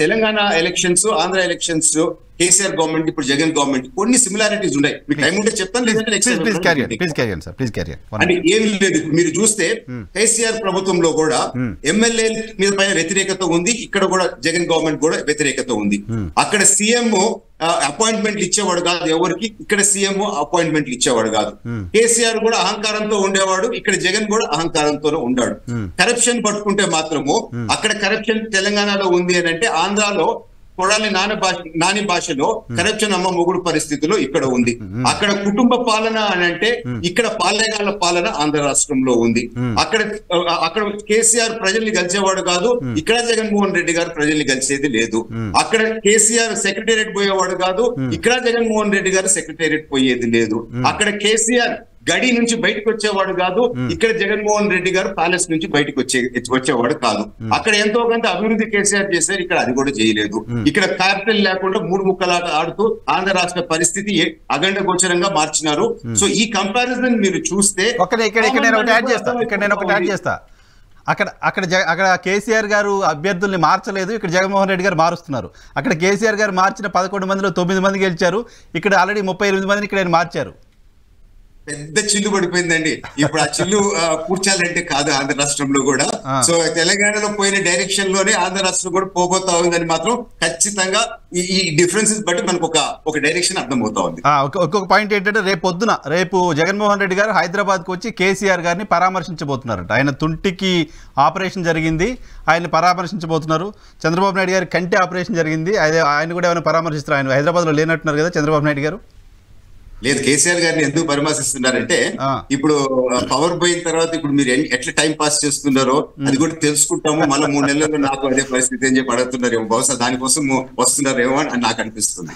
Telangana elections, Andhra elections, KCR government, ఇప్పుడు Jagan government కొన్ని similarities ఉన్నాయి. మీకు టైం ఉంటే చెప్తాను, లేదంటే అంటే ఏమి లేదు. మీరు చూస్తే కేసీఆర్ ప్రభుత్వంలో కూడా ఎమ్మెల్యే మీద పైన వ్యతిరేకత ఉంది, ఇక్కడ కూడా జగన్ గవర్నమెంట్ కూడా వ్యతిరేకత ఉంది. అక్కడ సీఎం అపాయింట్మెంట్లు ఇచ్చేవాడు కాదు ఎవరికి, ఇక్కడ సీఎం అపాయింట్మెంట్లు ఇచ్చేవాడు కాదు. కేసీఆర్ కూడా అహంకారంతో ఉండేవాడు, ఇక్కడ జగన్ కూడా అహంకారంతోనే ఉన్నాడు. కరప్షన్ పట్టుకుంటే మాత్రము అక్కడ కరప్షన్ తెలంగాణలో ఉంది అని అంటే, ఆంధ్రాలో కొడాలి నాని భాషలో కరప్షన్ అమ్మ మొగుడు పరిస్థితిలో ఇక్కడ ఉంది. అక్కడ కుటుంబ పాలన అని అంటే, ఇక్కడ పాలెగాళ్ల పాలన ఆంధ్ర రాష్ట్రంలో ఉంది. అక్కడ కేసీఆర్ ప్రజల్ని కలిసేవాడు కాదు, ఇక్కడ జగన్మోహన్ రెడ్డి గారు ప్రజల్ని కలిసేది లేదు. అక్కడ కేసీఆర్ సెక్రటేరియట్ పోయేవాడు కాదు, ఇక్కడ జగన్మోహన్ రెడ్డి గారు సెక్రటేరియట్ పోయేది లేదు. అక్కడ కేసీఆర్ గడి నుంచి బయటకు వచ్చేవాడు కాదు, ఇక్కడ జగన్మోహన్ రెడ్డి గారు ప్యాలెస్ నుంచి బయటకు వచ్చేవాడు కాదు. అక్కడ ఎంతో కొంత అభివృద్ధి కేసీఆర్ చేశారు, ఇక్కడ అది కూడా చేయలేదు. ఇక్కడ క్యాపిటల్ లేకుండా 3 ముక్కలాట ఆడుతూ ఆంధ్ర రాష్ట్ర పరిస్థితి అగండ గోచరంగా మార్చినారు. సో ఈ కంపారిజన్ మీరు చూస్తే అక్కడ కేసీఆర్ గారు అభ్యర్థుల్ని మార్చలేదు, ఇక్కడ జగన్మోహన్ రెడ్డి గారు మారుస్తున్నారు. అక్కడ కేసీఆర్ గారు మార్చిన 11 మందిలో 9 మంది గెలిచారు, ఇక్కడ ఆల్రెడీ 38 మందిని ఇక్కడ మార్చారు. పెద్ద చిల్లు పడిపోయిందండి. ఇప్పుడు ఆ చిల్లు కూర్చాలంటే కాదు ఆంధ్ర రాష్ట్రంలో కూడా. సో తెలంగాణలో పోయిన డైరెక్షన్ లోనే ఆంధ్ర రాష్ట్రం కూడా పోబోతా ఉందని మాత్రం ఖచ్చితంగా ఈ డిఫరెన్సెస్ బట్టి మనకు ఒక డైరెక్షన్ అర్థమవుతా ఉంది. ఒక్కొక్క పాయింట్ ఏంటంటే, రేపు జగన్మోహన్ రెడ్డి గారు హైదరాబాద్ కు వచ్చి కేసీఆర్ గారిని పరామర్శించబోతున్నారట. ఆయన తుంటికి ఆపరేషన్ జరిగింది, ఆయన్ని పరామర్శించబోతున్నారు. చంద్రబాబు నాయుడు గారి కంటి ఆపరేషన్ జరిగింది, ఆయన కూడా ఏమైనా పరామర్శిస్తారు. ఆయన హైదరాబాద్ లో లేనట్టున్నారు కదా చంద్రబాబు నాయుడు గారు. లేదు, కేసీఆర్ గారిని ఎందుకు పరామర్శిస్తున్నారంటే, ఇప్పుడు పవర్ పోయిన తర్వాత ఇప్పుడు మీరు ఎట్లా టైం పాస్ చేస్తున్నారో అది కూడా తెలుసుకుంటాము. మళ్ళీ 3 నెలల్లో నాకు అదే పరిస్థితి అని చెప్పి అడుగుతున్నారేమో, బహుశా దానికోసం వస్తున్నారేమో అని నాకు అనిపిస్తుంది.